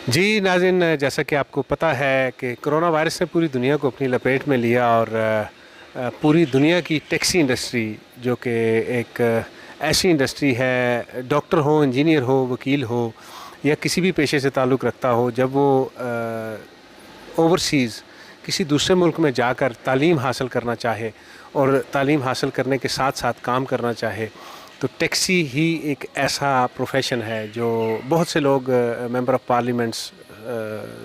जी नाज़रीन, जैसा कि आपको पता है कि कोरोना वायरस ने पूरी दुनिया को अपनी लपेट में लिया और पूरी दुनिया की टैक्सी इंडस्ट्री जो कि एक ऐसी इंडस्ट्री है, डॉक्टर हो, इंजीनियर हो, वकील हो या किसी भी पेशे से ताल्लुक़ रखता हो, जब वो ओवरसीज़ किसी दूसरे मुल्क में जाकर तालीम हासिल करना चाहे और तालीम हासिल करने के साथ साथ काम करना चाहे, तो टैक्सी ही एक ऐसा प्रोफेशन है जो बहुत से लोग member of parliaments,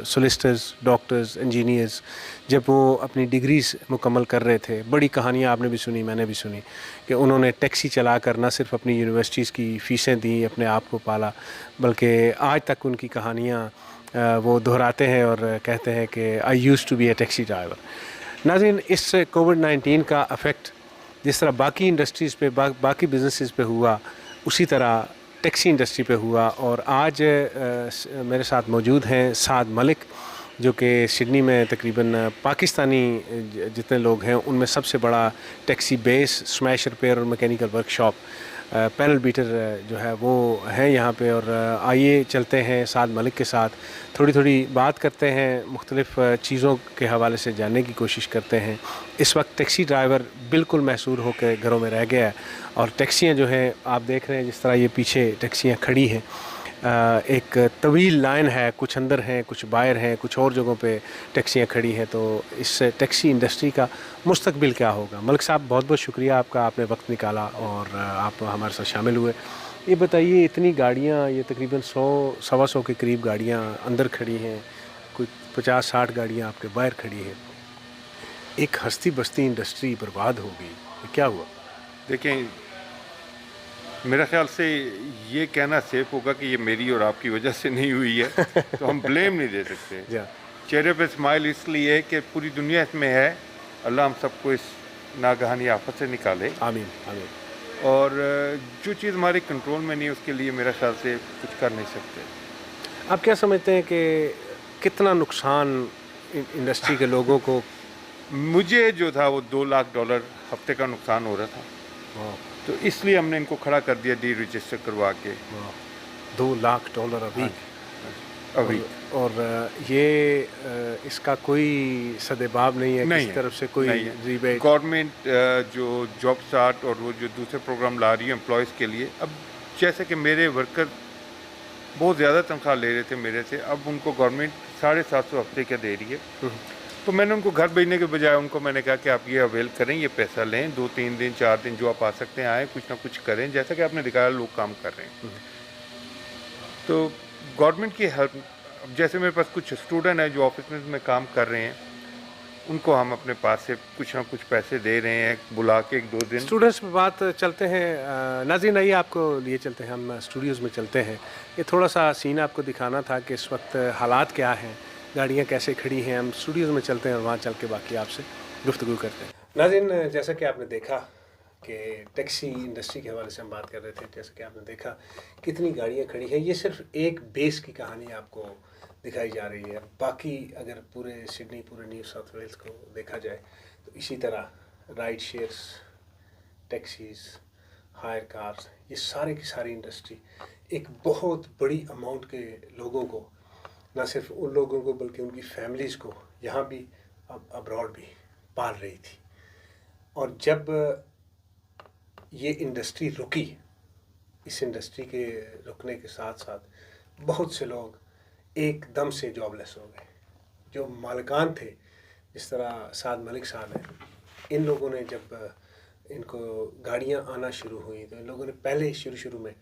solicitors, doctors, engineers, जब वो अपनी डिग्रीज़ मुकम्मल कर रहे थे, बड़ी कहानियाँ आपने भी सुनी, मैंने भी सुनी कि उन्होंने टैक्सी चलाकर न सिर्फ अपनी यूनिवर्सिटीज़ की फ़ीसें दी, अपने आप को पाला, बल्कि आज तक उनकी कहानियाँ वो दोहराते हैं और कहते हैं कि I used to be a taxi driver. नाज़रीन, इस कोविड-19 का अफेक्ट जिस तरह बाकी इंडस्ट्रीज़ पे बाकी बिज़नेसेस पे हुआ, उसी तरह टैक्सी इंडस्ट्री पे हुआ। और आज मेरे साथ मौजूद हैं साद मलिक, जो कि सिडनी में तकरीबन पाकिस्तानी जितने लोग हैं उनमें सबसे बड़ा टैक्सी बेस, स्मैश रिपेयर और मैकेनिकल वर्कशॉप, पैनल बीटर जो है वो है यहाँ पे। और आइए चलते हैं साद मलिक के साथ, थोड़ी थोड़ी बात करते हैं, मुख्तलिफ़ चीज़ों के हवाले से जानने की कोशिश करते हैं। इस वक्त टैक्सी ड्राइवर बिल्कुल महसूर होकर घरों में रह गया है और टैक्सियाँ जो हैं आप देख रहे हैं, जिस तरह ये पीछे टैक्सियाँ खड़ी हैं, एक तवील लाइन है, कुछ अंदर हैं, कुछ बाहर हैं, कुछ और जगहों पे टैक्सियाँ खड़ी हैं। तो इस टैक्सी इंडस्ट्री का मुस्तकबिल क्या होगा? मलिक साहब, बहुत बहुत शुक्रिया आपका, आपने वक्त निकाला और आप हमारे साथ शामिल हुए। ये बताइए, इतनी गाड़ियाँ, ये तकरीबन 100 सवा 100 के करीब गाड़ियाँ अंदर खड़ी हैं, कुछ 50-60 गाड़ियाँ आपके बाहर खड़ी हैं, एक हस्ती बस्ती इंडस्ट्री बर्बाद हो गई, ये क्या हुआ? देखें, मेरा ख्याल से ये कहना सेफ होगा कि ये मेरी और आपकी वजह से नहीं हुई है, तो हम ब्लेम नहीं दे सकते। चेहरे पे स्माइल इसलिए है कि पूरी दुनिया इसमें है। अल्लाह हम सबको इस नागहानी आफत से निकाले, आमीन आमीन। और जो चीज़ हमारे कंट्रोल में नहीं, उसके लिए मेरा ख्याल से कुछ कर नहीं सकते। आप क्या समझते हैं कि कितना नुकसान इंडस्ट्री के लोगों को? मुझे जो था वो $2 लाख हफ्ते का नुकसान हो रहा था, तो इसलिए हमने इनको खड़ा कर दिया, डी रजिस्टर करवा के। $2 लाख अभी और ये इसका कोई सदेबाब नहीं है, किसी तरफ से कोई रिबेट? गवर्नमेंट जो जॉब स्टार्ट और वो जो दूसरे प्रोग्राम ला रही है एम्प्लॉयज़ के लिए, अब जैसे कि मेरे वर्कर बहुत ज़्यादा तनख्वाह ले रहे थे मेरे से, अब उनको गवर्नमेंट 750 हफ्ते का दे रही है। तो मैंने उनको घर भेजने के बजाय उनको मैंने कहा कि आप ये अवेल करें, ये पैसा लें, 2-3 दिन 4 दिन जो आप आ सकते हैं आएँ, कुछ ना कुछ करें, जैसा कि आपने दिखाया लोग काम कर रहे हैं। तो गवर्नमेंट की हेल्प, जैसे मेरे पास कुछ स्टूडेंट हैं जो ऑफिस में काम कर रहे हैं, उनको हम अपने पास से कुछ ना कुछ पैसे दे रहे हैं, बुला के 1-2 दिन। स्टूडेंट्स पे बात चलते हैं। नाज़रीन, आइए आपको लिए चलते हैं, हम स्टूडियोज़ में चलते हैं। ये थोड़ा सा सीन आपको दिखाना था कि इस वक्त हालात क्या हैं, गाड़ियाँ कैसे खड़ी हैं। हम स्टूडियोज़ में चलते हैं और वहाँ चल के बाकी आपसे गुफ्तगू करते हैं। नाज़रीन, जैसा कि आपने देखा कि टैक्सी इंडस्ट्री के हवाले से हम बात कर रहे थे, जैसा कि आपने देखा कितनी गाड़ियाँ खड़ी हैं। ये सिर्फ एक बेस की कहानी आपको दिखाई जा रही है। बाकी अगर पूरे सिडनी, पूरे न्यू साउथ वेल्स को देखा जाए तो इसी तरह ride shares, taxis, hire cars, ये सारे की सारी इंडस्ट्री एक बहुत बड़ी अमाउंट के लोगों को, ना सिर्फ उन लोगों को बल्कि उनकी फैमिलीज़ को यहाँ भी अब्रॉड भी पाल रही थी। और जब ये इंडस्ट्री रुकी, इस इंडस्ट्री के रुकने के साथ साथ बहुत से लोग एकदम से जॉबलेस हो गए। जो मालिकान थे, जिस तरह साद मलिक साहब हैं, इन लोगों ने जब इनको गाड़ियाँ आना शुरू हुई तो इन लोगों ने पहले शुरू में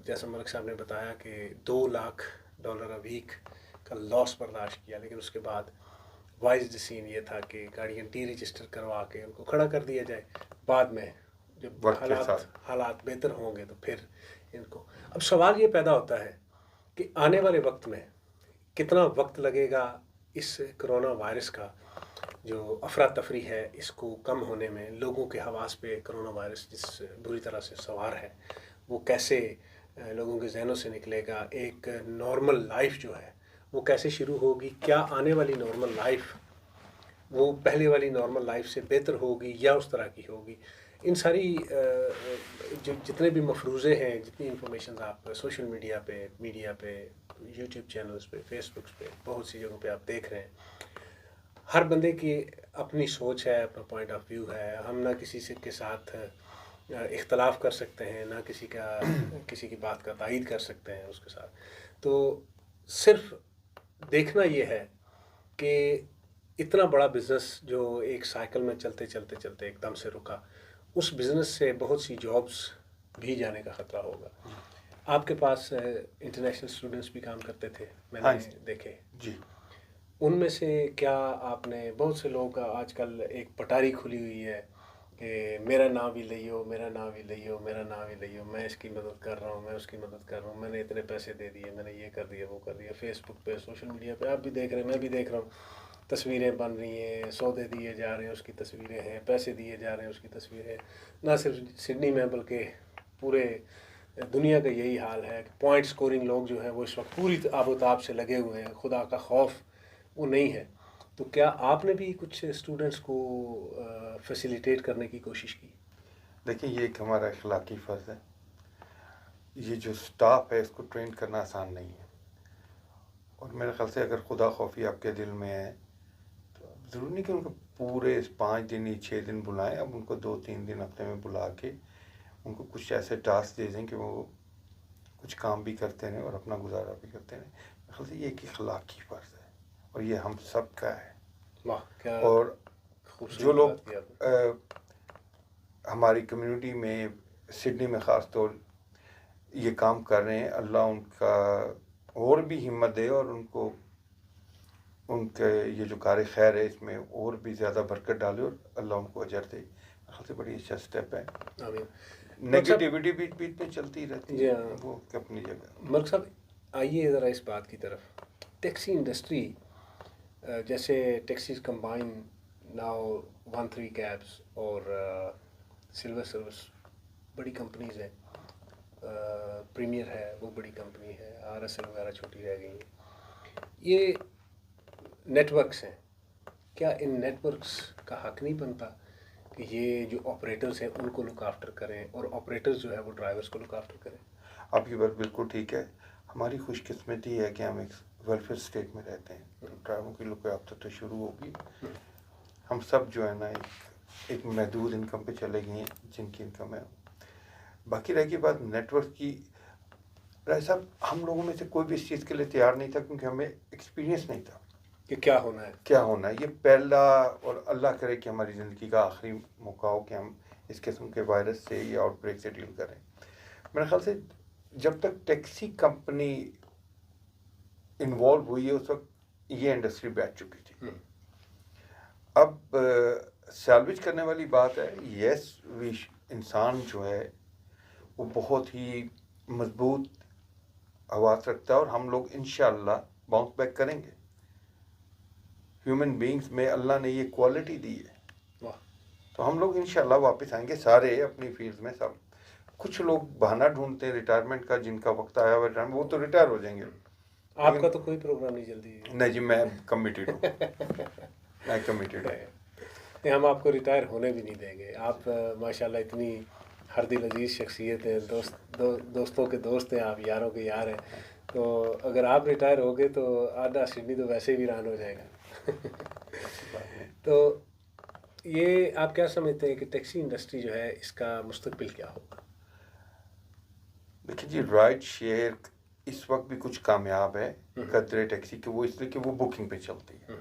जैसा मलिक साहब ने बताया कि $2 लाख अ वीक का लॉस बर्दाश्त किया, लेकिन उसके बाद वाइज डिसीजन ये था कि गाड़ियाँ डी रजिस्टर करवा के उनको खड़ा कर दिया जाए। बाद में जब हालात बेहतर होंगे तो फिर इनको। अब सवाल ये पैदा होता है कि आने वाले वक्त में कितना वक्त लगेगा इस कोरोना वायरस का जो अफरा तफरी है इसको कम होने में। लोगों के हवास पे कोरोना वायरस जिस बुरी तरह से सवार है, वो कैसे लोगों के जहनों से निकलेगा। एक नॉर्मल लाइफ जो है वो कैसे शुरू होगी। क्या आने वाली नॉर्मल लाइफ वो पहले वाली नॉर्मल लाइफ से बेहतर होगी या उस तरह की होगी। इन सारी जो जितने भी मफरूज़े हैं, जितनी इंफॉर्मेशन आप सोशल मीडिया पे یوٹیوب چینلز پہ، فیس بکس پہ، بہت سی جگہوں پہ آپ دیکھ رہے ہیں، ہر بندے کی اپنی سوچ ہے، اپنا پوائنٹ آف ویو ہے. ہم نہ کسی سے کے ساتھ اختلاف کر سکتے ہیں، نہ کسی کی بات کا تائید کر سکتے ہیں اس کے ساتھ. تو صرف دیکھنا یہ ہے کہ اتنا بڑا بزنس جو ایک سائیکل میں چلتے چلتے چلتے ایک دم سے رکا، اس بزنس سے بہت سی جابس بھی جانے کا خطرہ ہوگا. آپ کے پاس انٹرنیشنل اسٹوڈنٹس بھی کام کرتے تھے، میں ہاں نے دیکھے. جی. ان میں سے کیا آپ نے، بہت سے لوگ آج کل ایک پٹاری کھلی ہوئی ہے کہ میرا نام بھی لئیو، میرا نام بھی لئیو، میرا نام بھی لئیو، میں اس کی مدد کر رہا ہوں، میں اس کی مدد کر رہا ہوں، میں نے اتنے پیسے دے دیے، میں نے یہ کر دیا، وہ کر دیا. فیس بک پہ، سوشل میڈیا پہ آپ بھی دیکھ رہے ہیں، میں بھی دیکھ رہا ہوں، تصویریں بن رہی ہیں، سودے دیے جا رہے ہیں، اس کی تصویریں ہیں، پیسے دیے جا رہے ہیں، اس کی تصویریں ہیں. نہ صرف سڈنی میں بلکہ پورے دنیا کا یہی حال ہے کہ پوائنٹ سکورنگ لوگ جو ہیں وہ اس وقت پوری آب و تاب سے لگے ہوئے ہیں. خدا کا خوف وہ نہیں ہے. تو کیا آپ نے بھی کچھ اسٹوڈنٹس کو فیسیلیٹیٹ کرنے کی کوشش کی؟ دیکھیں، یہ ایک ہمارا اخلاقی فرض ہے. یہ جو سٹاف ہے اس کو ٹرین کرنا آسان نہیں ہے، اور میرے خیال سے اگر خدا خوفی آپ کے دل میں ہے تو ضروری نہیں کہ ان کو پورے 5 دن یا 6 دن بلائیں. اب ان کو 2-3 دن ہفتے میں بلا کے ان کو کچھ ایسے ٹاسک دے دیں کہ وہ کچھ کام بھی کرتے رہیں اور اپنا گزارا بھی کرتے رہیں. میرے خیال سے یہ ایک اخلاقی فرض ہے اور یہ ہم سب کا ہے. واہ، کیا اور جو خوبصورت لوگ بات کی آپ نے. ہماری کمیونٹی میں، سڈنی میں خاص طور یہ کام کر رہے ہیں، اللہ ان کا اور بھی ہمت دے اور ان کے یہ جو کار خیر ہے اس میں اور بھی زیادہ برکت ڈالے اور اللہ ان کو اجر دے. خاصی بڑی اچھا سٹیپ ہے. آمین. نیگیٹیوٹی بیچ بیچ میں چلتی رہتی جی ہے، ہاں، وہ اپنی جگہ. ملک صاحب آئیے ذرا اس بات کی طرف. ٹیکسی انڈسٹری، جیسے ٹیکسیز کمبائن ناؤ 1-3 کیبس اور سلور سروس بڑی کمپنیز ہیں. پریمیئر ہے، وہ بڑی کمپنی ہے. RSL وغیرہ چھوٹی رہ گئی ہیں. یہ نیٹ ورکس ہیں. کیا ان نیٹ ورکس کا حق نہیں بنتا کہ یہ جو آپریٹرز ہیں ان کو لک آفٹر کریں، اور آپریٹرز جو ہے وہ ڈرائیورز کو لک آفٹر کریں؟ آپ کی بات بالکل ٹھیک ہے. ہماری خوش قسمتی ہے کہ ہم ایک ویلفیئر اسٹیٹ میں رہتے ہیں. ڈرائیوروں کی لک آفٹر تو شروع ہوگی. ہم سب جو ہے نا ایک محدود انکم پہ چلے گئے ہیں جن کی انکم ہے. باقی رہ گئی بات نیٹ ورک کی. رائے صاحب، ہم لوگوں میں سے کوئی بھی اس چیز کے لیے تیار نہیں تھا کیونکہ ہمیں ایکسپیرینس نہیں تھا کہ کیا ہونا ہے. کیا ہونا ہے. یہ پہلا، اور اللہ کرے کہ ہماری زندگی کا آخری موقع ہو کہ ہم اس قسم کے وائرس سے یا آؤٹ بریک سے ڈیل کریں. میرے خیال سے جب تک ٹیکسی کمپنی انوالو ہوئی ہے اس وقت یہ انڈسٹری بیٹھ چکی تھی. اب سیلویج کرنے والی بات ہے. یس، انسان جو ہے وہ بہت ہی مضبوط حواس رکھتا ہے اور ہم لوگ انشاءاللہ باؤنس بیک کریں گے. ہیومن بینگز میں اللہ نے یہ کوالٹی دی ہے. واہ. تو ہم لوگ انشاءاللہ واپس آئیں گے سارے اپنی فیلڈ میں. سب کچھ لوگ بہانہ ڈھونڈتے ہیں ریٹائرمنٹ کا، جن کا وقت آیا ہوا ریٹائرمنٹ، وہ تو ریٹائر ہو جائیں گے. آپ کا تو کوئی پروگرام نہیں جلدی؟ نہیں جی، میں کمیٹیڈ ہوں. میں کمیٹیڈ ہوں. نہیں، ہم آپ کو ریٹائر ہونے بھی نہیں دیں گے. آپ ماشاءاللہ اتنی ہر دل عزیز شخصیت ہیں، دوستوں کے دوست ہیں آپ، یاروں کے یار ہیں. تو اگر آپ ریٹائر ہو گئے تو آدھا سڈنی تو ویسے ہی ویران ہو جائے گا. تو یہ آپ کیا سمجھتے ہیں کہ ٹیکسی انڈسٹری جو ہے اس کا مستقبل کیا ہوگا؟ دیکھیے جی، رائڈ شیئر اس وقت بھی کچھ کامیاب ہے قدرے ٹیکسی کے، وہ اس لیے کہ وہ بکنگ پہ چلتی ہے.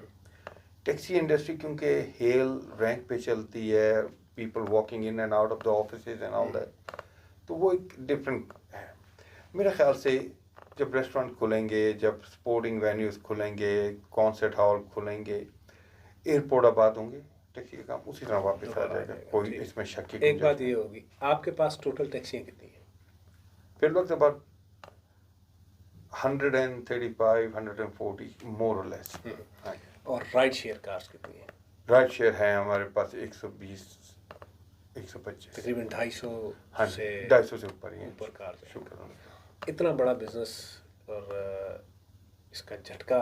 ٹیکسی انڈسٹری کیونکہ ہیل رینک پہ چلتی ہے، people walking in and out of the offices and all that, تو وہ ایک ڈفرینٹ ہے. میرے خیال سے جب ریسٹورینٹ کھلیں گے، جب اسپورٹنگ وینیوز کھلیں گے، کانسرٹ ہال کھلیں گے، ایئرپورٹ آباد ہوں گے، ٹیکسی کا کام اسی طرح واپس آ جائے گا. کوئی اس میں شک کی ایک بات گنجائش یہ ہوگی، آپ کے پاس ٹوٹل ٹیکسیاں کتنی ہیں؟ فی الوقت اباؤٹ 135 140 مور اور لیس. اور رائڈ شیئر کارز کتنی ہیں؟ رائڈ شیئر ہیں ہمارے پاس 120 125، تقریباً 250 سے 250 سے اوپر ہی ہیں. اوپر کارز ہیں. شکر اللہ. اتنا بڑا بزنس اور اس کا جھٹکا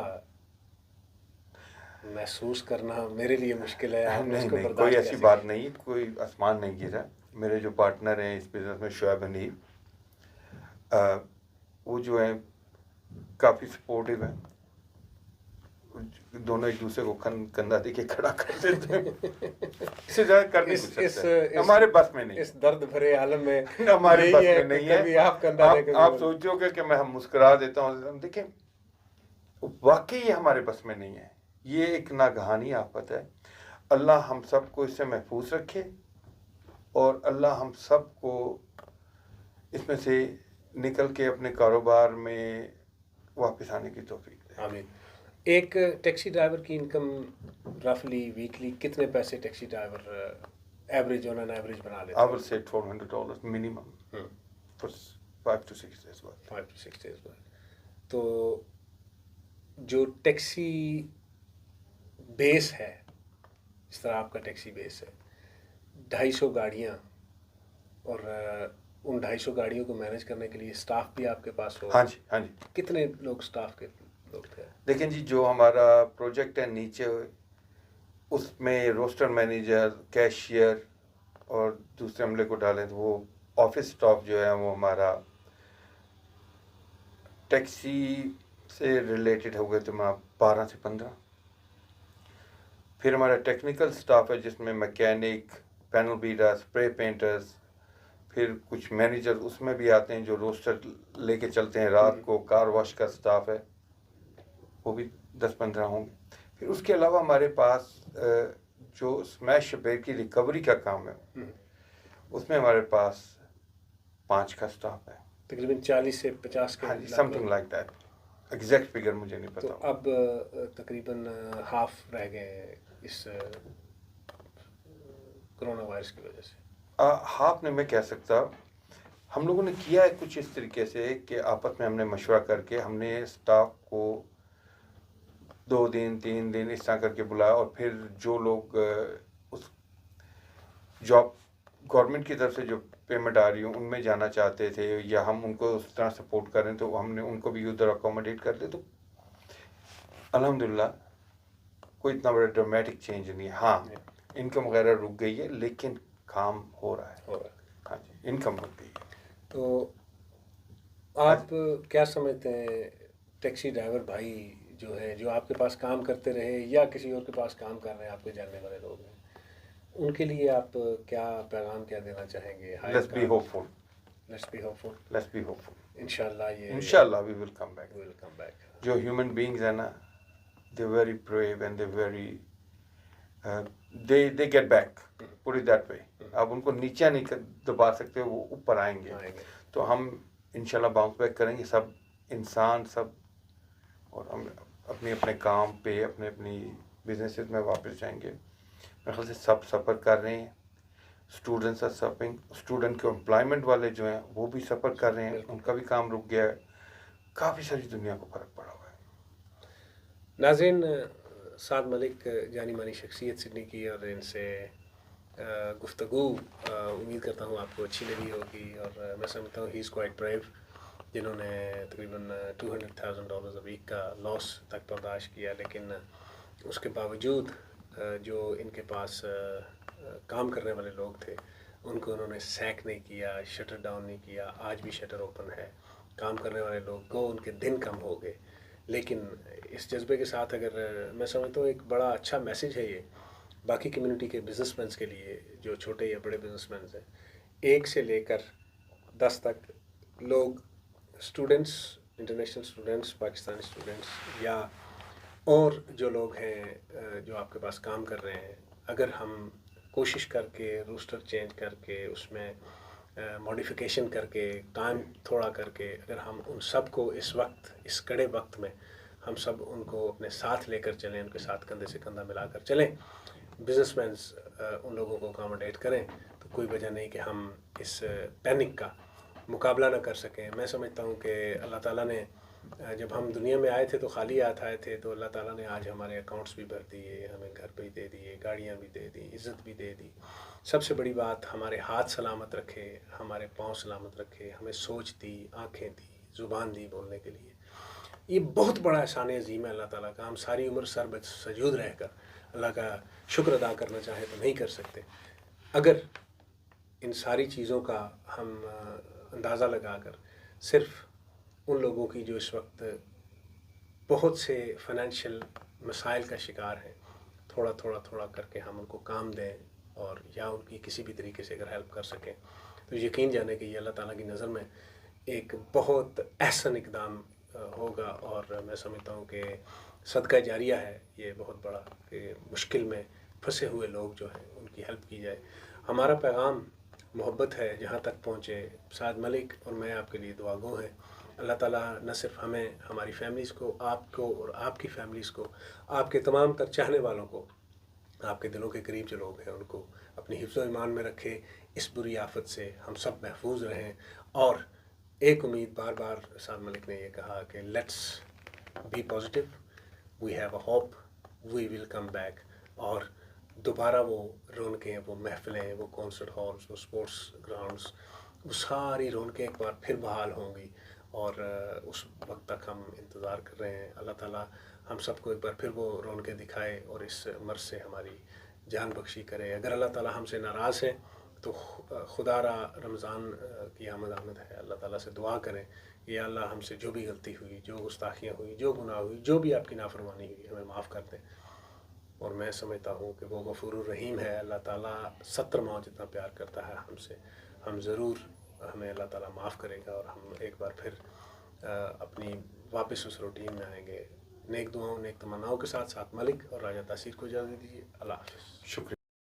محسوس کرنا میرے لیے مشکل ہے. آپ اس نہیں کو نہیں، برداشت کوئی ایسی کیسے بات کریں؟ نہیں، کوئی آسمان نہیں گرا. میرے جو پارٹنر ہیں اس بزنس میں، شعیب حنیف، وہ جو ہیں काफ़ी सपोर्टिव हैं, दोनों एक दूसरे को कंधा दे के खड़ा कर देते हैं। इससे ज़्यादा कर नहीं सकते, हमारे बस में नहीं, इस दर्द भरे आलम में हमारे बस में नहीं है। कभी आप कंधा दे के आप सोचोगे कि मैं हम मुस्कुरा देता हूँ, देखें वाकई ये हमारे बस में नहीं है, ये एक नागहानी आफत है। अल्लाह हम सबको इससे महफूज रखे और अल्लाह हम सबको इसमें से निकल के अपने कारोबार में वापस आने की तौफीक दे। आमीन। एक टैक्सी ड्राइवर की इनकम रफली वीकली कितने पैसे taxi driver average on an average बना लेते हैं? I will say $400 minimum for 5 to 6 days work. 5 to 6 days work. तो जो टैक्सी बेस है, इस तरह आपका टैक्सी बेस है, 250 गाड़ियाँ, और उन 250 गाड़ियों को मैनेज करने के लिए स्टाफ भी आपके पास हो? हाँ जी, हाँ जी। कितने लोग स्टाफ के लोग थे? देखें जी, जो हमारा प्रोजेक्ट है नीचे, उसमें रोस्टर मैनेजर, कैशियर और दूसरे अमले को डालें तो वो ऑफिस स्टाफ जो है वो हमारा टैक्सी से रिलेटेड हो गए तो मैं 12 से 15। फिर हमारा टेक्निकल स्टाफ है जिसमें mechanic, panel beater, spray painters, फिर कुछ मैनेजर उसमें भी आते हैं जो रोस्टर लेके चलते हैं रात को। कार वॉश का स्टाफ है, वो भी 10-15 होंगे। फिर उसके अलावा हमारे पास जो स्मैश रिपेयर की रिकवरी का काम है उसमें हमारे पास 5 का स्टाफ है, तकरीबन 40 से 50 के। हाँ जी, something like that. Exact figure मुझे नहीं तो पता। अब तकरीबन हाफ रह गए इस कोरोना वायरस की वजह से। हाफ नहीं मैं कह सकता, हम लोगों ने किया है कुछ इस तरीके से कि आपस में हमने मशवरा करके हमने स्टाफ को 2 दिन 3 दिन इस तरह करके बुलाया, और फिर जो लोग उस जॉब गवर्नमेंट की तरफ से जो पेमेंट आ रही हो उनमें जाना चाहते थे या हम उनको उस तरह सपोर्ट करें तो हमने उनको भी उधर अकोमोडेट कर दिया। तो अल्हम्दुलिल्लाह कोई इतना बड़ा ड्रामेटिक चेंज नहीं है। हाँ, इनकम वगैरह रुक गई है लेकिन काम हो रहा है। हाँ जी, इनकम रुक गई है। तो आप क्या समझते हैं टैक्सी ड्राइवर भाई जो है, जो आपके पास काम करते रहे या किसी और के पास काम कर रहे हैं, आपके जानने वाले लोग हैं, उनके लिए आप क्या पैगाम क्या देना चाहेंगे? Let's be hopeful. Let's be hopeful. Let's be hopeful. इंशाल्लाह we will come back. we will come back. जो ह्यूमन बीइंग्स है ना, they're very brave and they're very they get back. Put it that way. आप उनको नीचे नहीं दबा सकते, वो ऊपर आएंगे। तो हम इंशाल्लाह बाउंस बैक करेंगे, सब इंसान सब, और हम अपने अपने काम पे अपने अपनी बिजनेसेस में वापस जाएंगे। मेरे ख्याल से सब सफ़र कर रहे हैं। स्टूडेंट्स आर सफरिंग, स्टूडेंट के एम्प्लॉयमेंट वाले जो हैं वो भी सफ़र कर रहे हैं, उनका भी काम रुक गया है। काफ़ी सारी दुनिया को फ़र्क पड़ा हुआ है। नाज़रीन, साद मलिक जानी मानी शख्सियत सिडनी की, और इनसे गुफ्तगू उम्मीद करता हूँ आपको अच्छी लगी होगी। और मैं समझता हूँ ही इज़ क्वाइट ब्रेव, जिन्होंने तकरीबन $200,000 वीक का लॉस तक बर्दाश्त किया, लेकिन उसके बावजूद जो इनके पास काम करने वाले लोग थे उनको उन्होंने सैक नहीं किया, शटर डाउन नहीं किया। आज भी शटर ओपन है। काम करने वाले लोग को उनके दिन कम हो गए, लेकिन इस जज्बे के साथ अगर मैं समझता हूँ एक बड़ा अच्छा मैसेज है ये बाकी कम्युनिटी के बिजनेसमैन के लिए, जो छोटे या बड़े बिजनेसमैन हैं, 1 से लेकर 10 तक लोग, students, international students, Pakistani students या और जो लोग हैं जो आपके पास काम कर रहे हैं, अगर हम कोशिश करके रोस्टर चेंज करके उसमें मॉडिफिकेशन करके टाइम थोड़ा करके अगर हम उन सब को इस वक्त, इस कड़े वक्त में हम सब उनको अपने साथ लेकर चलें, उनके साथ कंधे से कंधा मिलाकर चलें, बिजनेसमैन उन लोगों को अकोमोडेट करें, तो कोई वजह नहीं कि हम इस पैनिक का मुकाबला ना कर सकें। मैं समझता हूँ कि अल्लाह ताला ने जब हम दुनिया में आए थे तो खाली हाथ आए थे, तो अल्लाह ताला ने आज हमारे अकाउंट्स भी भर दिए, हमें घर भी दे दिए, गाड़ियाँ भी दे दी, इज़्ज़त भी दे दी। सबसे बड़ी बात, हमारे हाथ सलामत रखे, हमारे पाँव सलामत रखे, हमें सोच दी, आँखें दी, ज़ुबान दी बोलने के लिए। ये बहुत बड़ा एहसान अज़ीम है अल्लाह ताला का। हम सारी उम्र सर सजूद रहकर अल्लाह का शुक्र अदा करना चाहें तो नहीं कर सकते। अगर इन सारी चीज़ों का हम अंदाज़ा लगाकर सिर्फ़ उन लोगों की जो इस वक्त بہت سے فائنینشیل مسائل کا شکار ہیں. تھوڑا تھوڑا تھوڑا کر کے ہم ان کو کام دیں اور یا ان کی کسی بھی طریقے سے اگر ہیلپ کر سکیں تو یقین جانے کہ یہ اللہ تعالیٰ کی نظر میں ایک بہت احسن اقدام ہوگا. اور میں سمجھتا ہوں کہ صدقہ جاریہ ہے یہ بہت بڑا کہ مشکل میں پھنسے ہوئے لوگ جو ہیں ان کی ہیلپ کی جائے. ہمارا پیغام محبت ہے جہاں تک پہنچے. سعد ملک اور میں آپ کے لیے دعا گو ہیں. اللہ تعالیٰ نہ صرف ہمیں، ہماری فیملیز کو، آپ کو اور آپ کی فیملیز کو، آپ کے تمام تر چاہنے والوں کو، آپ کے دلوں کے قریب جو لوگ ہیں ان کو اپنی حفظ و ایمان میں رکھے. اس بری آفت سے ہم سب محفوظ رہیں. اور ایک امید، بار بار سعد ملک نے یہ کہا کہ let's be positive, we have a hope, we will come back. اور دوبارہ وہ رونقیں، وہ محفلیں، وہ کانسرٹ ہالز، وہ اسپورٹس گراؤنڈس، وہ ساری رونقیں ایک بار پھر بحال ہوں گی. اور اس وقت تک ہم انتظار کر رہے ہیں. اللہ تعالیٰ ہم سب کو ایک بار پھر وہ رونقیں دکھائے اور اس مرض سے ہماری جان بخشی کرے. اگر اللہ تعالیٰ ہم سے ناراض ہے تو خدا را رمضان کی آمد ہے. اللہ تعالیٰ سے دعا کریں کہ یا اللہ ہم سے جو بھی غلطی ہوئی، جو گستاخیاں ہوئی، جو گناہ ہوئی، جو بھی آپ کی نافرمانی ہوئی، ہمیں معاف کر دیں. اور میں سمجھتا ہوں کہ وہ غفور الرحیم ہے. اللہ تعالیٰ 70 ماہ جتنا پیار کرتا ہے ہم سے، ہم ضرور، ہمیں اللہ تعالیٰ معاف کرے گا اور ہم ایک بار پھر اپنی واپس اس روٹین میں آئیں گے. نیک دعاؤں، نیک تمناؤں کے ساتھ ساتھ ملک اور راجہ تاثیر کو اجازت دیجیے. اللہ حافظ. شکریہ.